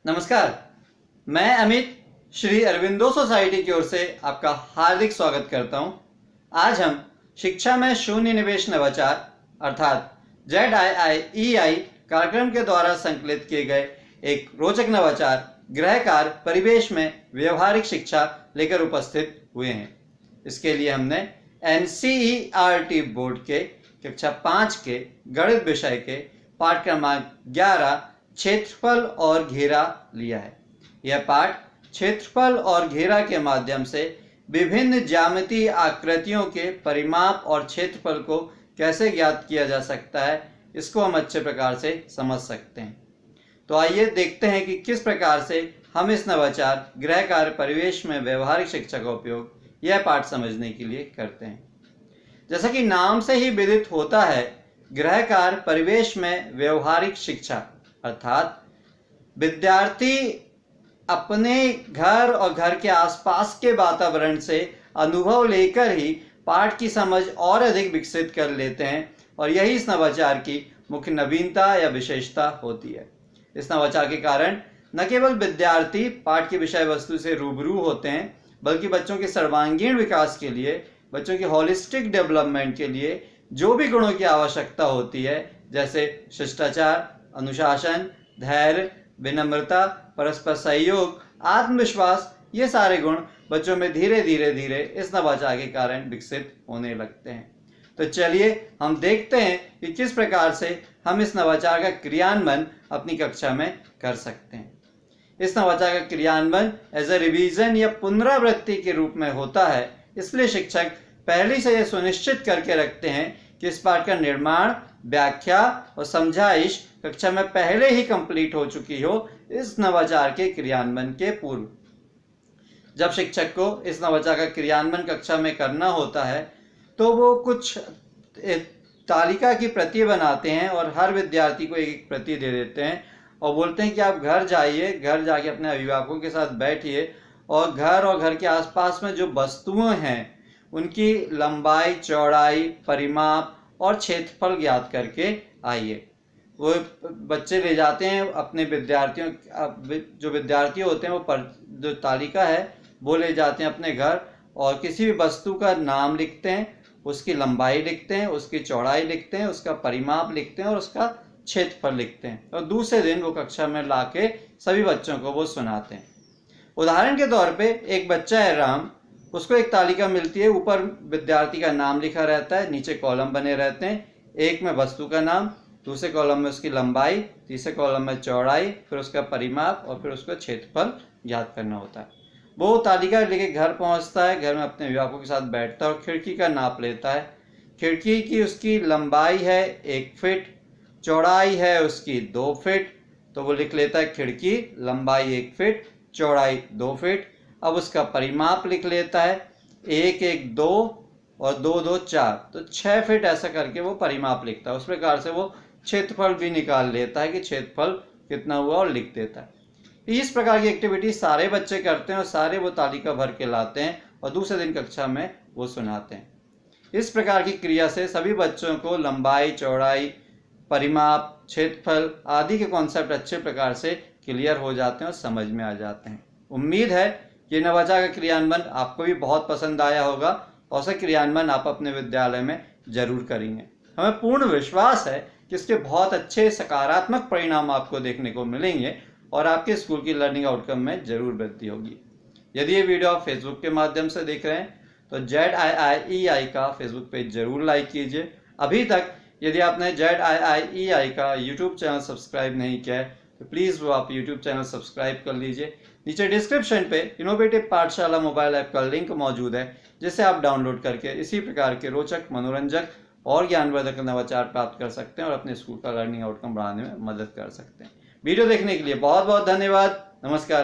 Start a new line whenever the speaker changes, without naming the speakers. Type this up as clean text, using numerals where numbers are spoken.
नमस्कार, मैं अमित श्री अरविंदो सोसाइटी की ओर से आपका हार्दिक स्वागत करता हूं। आज हम शिक्षा में शून्य निवेश नवाचार अर्थात ZIIEI कार्यक्रम के द्वारा संकलित किए गए एक रोचक नवाचार गृह कार्य परिवेश में व्यवहारिक शिक्षा लेकर उपस्थित हुए हैं। इसके लिए हमने NCERT बोर्ड के कक्षा 5 के गणित विषय के पाठ क्रमांक 11 क्षेत्रफल और घेरा लिया है। यह पाठ क्षेत्रफल और घेरा के माध्यम से विभिन्न ज्यामितीय आकृतियों के परिमाप और क्षेत्रफल को कैसे ज्ञात किया जा सकता है, इसको हम अच्छे प्रकार से समझ सकते हैं। तो आइए देखते हैं कि किस प्रकार से हम इस नवाचार गृह कार्य परिवेश में व्यवहारिक शिक्षा का उपयोग यह पाठ समझने के लिए करते हैं। जैसा कि नाम से ही विदित होता है, गृह कार्य परिवेश में व्यवहारिक शिक्षा अर्थात विद्यार्थी अपने घर और घर के आसपास के वातावरण से अनुभव लेकर ही पाठ की समझ और अधिक विकसित कर लेते हैं, और यही इस नवाचार की मुख्य नवीनता या विशेषता होती है। इस नवाचार के कारण न केवल विद्यार्थी पाठ की विषय वस्तु से रूबरू होते हैं, बल्कि बच्चों के सर्वांगीण विकास के लिए, बच्चों की होलिस्टिक डेवलपमेंट के लिए जो भी गुणों की आवश्यकता होती है, जैसे शिष्टाचार, अनुशासन, धैर्य, विनम्रता, परस्पर सहयोग, आत्मविश्वास, ये सारे गुण बच्चों में धीरे धीरे इस नवाचार के कारण विकसित होने लगते हैं। तो चलिए हम देखते हैं कि किस प्रकार से हम इस नवाचार का क्रियान्वयन अपनी कक्षा में कर सकते हैं। इस नवाचार का क्रियान्वयन एज ए रिवीजन या पुनरावृत्ति के रूप में होता है, इसलिए शिक्षक पहले से यह सुनिश्चित करके रखते हैं कि इस पाठ का निर्माण, व्याख्या और समझाइश कक्षा में पहले ही कंप्लीट हो चुकी हो, इस नवाचार के क्रियान्वयन के पूर्व। जब शिक्षक को इस नवाचार का क्रियान्वयन कक्षा में करना होता है, तो वो कुछ तालिका की प्रति बनाते हैं और हर विद्यार्थी को एक प्रति दे देते हैं और बोलते हैं कि आप घर जाइए, घर जाके अपने अभिभावकों के साथ बैठिए और घर के आसपास में जो वस्तुएं हैं उनकी लंबाई, चौड़ाई, परिमाप और क्षेत्रफल ज्ञात करके आइए। वो बच्चे ले जाते हैं अपने विद्यार्थियों, जो विद्यार्थी होते हैं वो जो तालिका है वो ले जाते हैं अपने घर और किसी भी वस्तु का नाम लिखते हैं, उसकी लंबाई लिखते हैं, उसकी चौड़ाई लिखते हैं, उसका परिमाप लिखते हैं और उसका क्षेत्रफल लिखते हैं, और दूसरे दिन वो कक्षा में लाके सभी बच्चों को वो सुनाते हैं। उदाहरण के तौर पे एक बच्चा है राम, उसको एक तालिका मिलती है, ऊपर विद्यार्थी का नाम लिखा रहता है, नीचे कॉलम बने रहते हैं, एक में वस्तु का नाम, दूसरे कॉलम में उसकी लंबाई, तीसरे कॉलम में चौड़ाई, फिर उसका परिमाप और फिर उसका क्षेत्रफल ज्ञात करना होता है। वो तालिका लेके घर पहुंचता है, घर में अपने अभिभावकों के साथ बैठता है और खिड़की का नाप लेता है। खिड़की की उसकी लंबाई है 1 फीट, चौड़ाई है उसकी 2 फीट, तो वो लिख लेता है खिड़की लंबाई 1 फीट, चौड़ाई 2 फीट। अब उसका परिमाप लिख लेता है 1 1 2 और 2 2 4, तो 6 फीट ऐसा करके वो परिमाप लिखता है। उस प्रकार से वो क्षेत्रफल भी निकाल लेता है कि क्षेत्रफल कितना हुआ और लिख देता है। इस प्रकार की एक्टिविटी सारे बच्चे करते हैं और सारे वो तालिका भर के लाते हैं और दूसरे दिन कक्षा में वो सुनाते हैं। इस प्रकार की क्रिया से सभी बच्चों को लंबाई, चौड़ाई, परिमाप, क्षेत्रफल आदि के कॉन्सेप्ट अच्छे प्रकार से क्लियर हो जाते हैं और समझ में आ जाते हैं। उम्मीद है कि नवाचार का क्रियान्वयन आपको भी बहुत पसंद आया होगा और उसका क्रियान्वयन आप अपने विद्यालय में जरूर करेंगे। हमें पूर्ण विश्वास है कि इसके बहुत अच्छे सकारात्मक परिणाम आपको देखने को मिलेंगे और आपके स्कूल की लर्निंग आउटकम में जरूर वृद्धि होगी। यदि ये वीडियो आप फेसबुक के माध्यम से देख रहे हैं तो ZIIEI का फेसबुक पेज जरूर लाइक कीजिए। अभी तक यदि आपने ZIIEI का यूट्यूब चैनल सब्सक्राइब नहीं किया है तो प्लीज़ वो आप यूट्यूब चैनल सब्सक्राइब कर लीजिए। नीचे डिस्क्रिप्शन पे इनोवेटिव पाठशाला मोबाइल ऐप का लिंक मौजूद है, जिसे आप डाउनलोड करके इसी प्रकार के रोचक, मनोरंजक और ज्ञानवर्धक नवाचार प्राप्त कर सकते हैं और अपने स्कूल का लर्निंग आउटकम बढ़ाने में मदद कर सकते हैं। वीडियो देखने के लिए बहुत बहुत धन्यवाद। नमस्कार।